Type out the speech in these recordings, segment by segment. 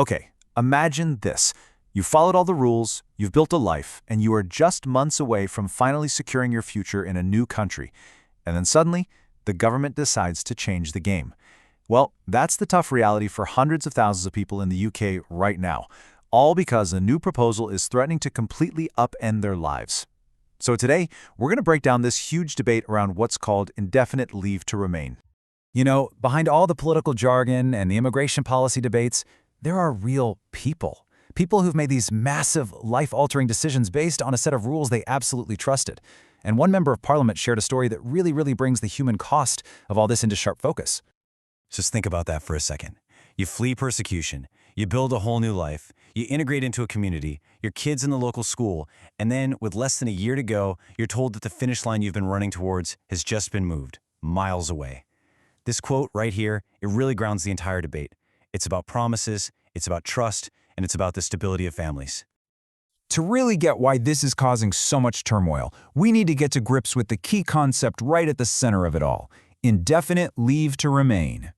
Okay, imagine this. You followed all the rules, you've built a life, and you are just months away from finally securing your future in a new country. And then suddenly, the government decides to change the game. Well, that's the tough reality for hundreds of thousands of people in the UK right now, all because a new proposal is threatening to completely upend their lives. So today, we're going to break down this huge debate around what's called indefinite leave to remain. You know, behind all the political jargon and the immigration policy debates, there are real people. People who've made these massive, life-altering decisions based on a set of rules they absolutely trusted. And one member of Parliament shared a story that really brings the human cost of all this into sharp focus. Just think about that for a second. You flee persecution, you build a whole new life, you integrate into a community, your kids in the local school, and then, with less than a year to go, you're told that the finish line you've been running towards has just been moved, miles away. This quote right here, it really grounds the entire debate. It's about promises, it's about trust, and it's about the stability of families. To really get why this is causing so much turmoil, we need to get to grips with the key concept right at the center of it all: indefinite leave to remain.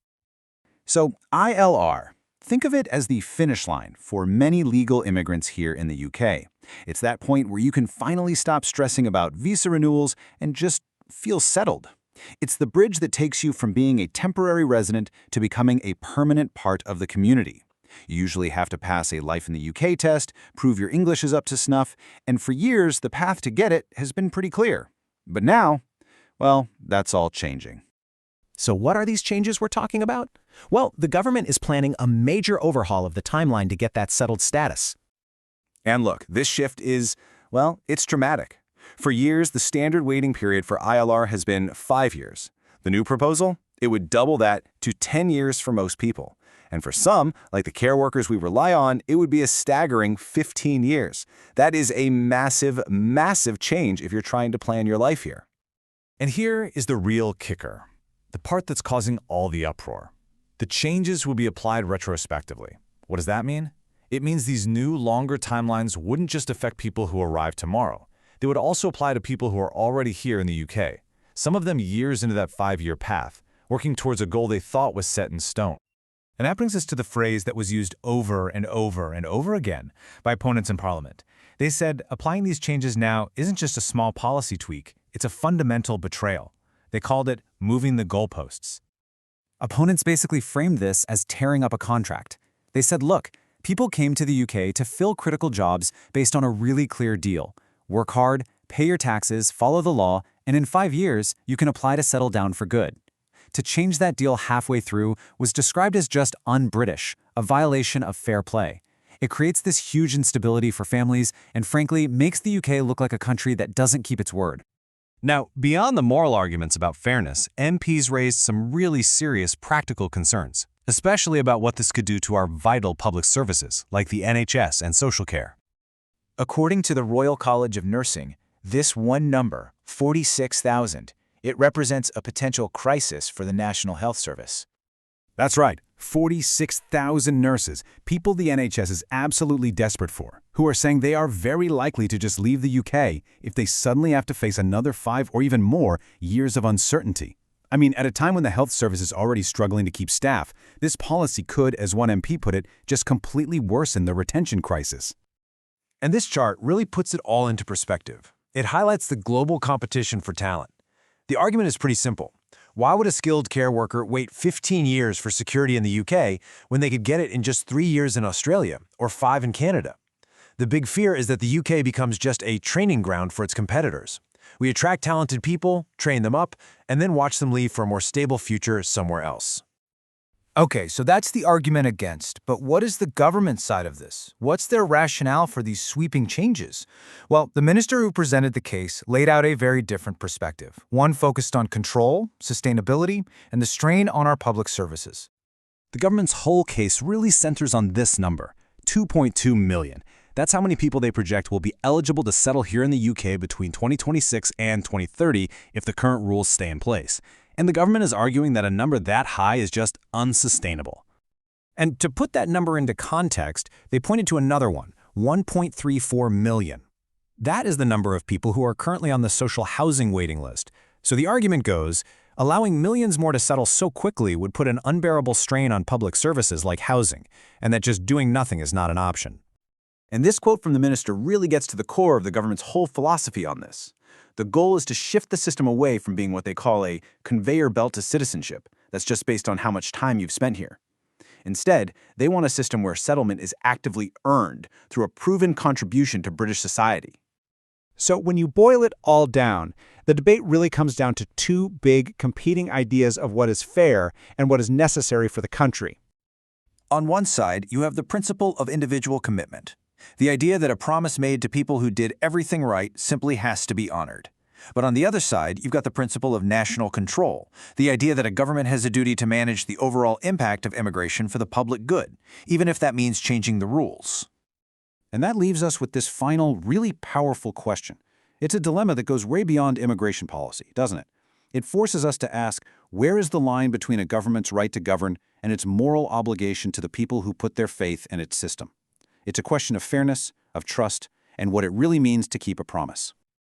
So, ILR. Think of it as the finish line for many legal immigrants here in the UK. It's that point where you can finally stop stressing about visa renewals and just feel settled. It's the bridge that takes you from being a temporary resident to becoming a permanent part of the community. You usually have to pass a Life in the UK test, prove your English is up to snuff, and for years the path to get it has been pretty clear. But now, well, that's all changing. So what are these changes we're talking about? Well, the government is planning a major overhaul of the timeline to get that settled status. And look, this shift is, well, it's dramatic. For years, the standard waiting period for ILR has been 5 years. The new proposal? It would double that to 10 years for most people. And for some, like the care workers we rely on, it would be a staggering 15 years. That is a massive change if you're trying to plan your life here. And here is the real kicker, the part that's causing all the uproar. The changes will be applied retrospectively. What does that mean? It means these new, longer timelines wouldn't just affect people who arrive tomorrow. They would also apply to people who are already here in the UK, some of them years into that 5-year path, working towards a goal they thought was set in stone. And that brings us to the phrase that was used over and over again by opponents in Parliament. They said applying these changes now isn't just a small policy tweak, it's a fundamental betrayal. They called it moving the goalposts. Opponents basically framed this as tearing up a contract. They said, look, people came to the UK to fill critical jobs based on a really clear deal. Work hard, pay your taxes, follow the law, and in 5 years, you can apply to settle down for good. To change that deal halfway through was described as just un-British, a violation of fair play. It creates this huge instability for families and frankly makes the UK look like a country that doesn't keep its word. Now, beyond the moral arguments about fairness, MPs raised some really serious practical concerns, especially about what this could do to our vital public services, like the NHS and social care. According to the Royal College of Nursing, this one number, 46,000, it represents a potential crisis for the National Health Service. That's right, 46,000 nurses, people the NHS is absolutely desperate for, who are saying they are very likely to just leave the UK if they suddenly have to face another 5 or even more years of uncertainty. I mean, at a time when the health service is already struggling to keep staff, this policy could, as one MP put it, just completely worsen the retention crisis. And this chart really puts it all into perspective. It highlights the global competition for talent. The argument is pretty simple. Why would a skilled care worker wait 15 years for security in the UK when they could get it in just 3 years in Australia or 5 in Canada? The big fear is that the UK becomes just a training ground for its competitors. We attract talented people, train them up, and then watch them leave for a more stable future somewhere else. Okay, so that's the argument against, but what is the government side of this? What's their rationale for these sweeping changes? Well, the minister who presented the case laid out a very different perspective, one focused on control, sustainability, and the strain on our public services. The government's whole case really centers on this number, 2.2 million. That's how many people they project will be eligible to settle here in the UK between 2026 and 2030 if the current rules stay in place. And the government is arguing that a number that high is just unsustainable. And to put that number into context, they pointed to another one, 1.34 million. That is the number of people who are currently on the social housing waiting list. So the argument goes, Allowing millions more to settle so quickly would put an unbearable strain on public services like housing, and that just doing nothing is not an option. And this quote from the minister really gets to the core of the government's whole philosophy on this. The goal is to shift the system away from being what they call a conveyor belt to citizenship that's just based on how much time you've spent here. Instead, they want a system where settlement is actively earned through a proven contribution to British society. So when you boil it all down, the debate really comes down to two big competing ideas of what is fair and what is necessary for the country. On one side, you have the principle of individual commitment, the idea that a promise made to people who did everything right simply has to be honored. But on the other side, you've got the principle of national control, the idea that a government has a duty to manage the overall impact of immigration for the public good, even if that means changing the rules. And that leaves us with this final, really powerful question. It's a dilemma that goes way beyond immigration policy, doesn't it? It forces us to ask, where is the line between a government's right to govern and its moral obligation to the people who put their faith in its system? It's a question of fairness, of trust, and what it really means to keep a promise.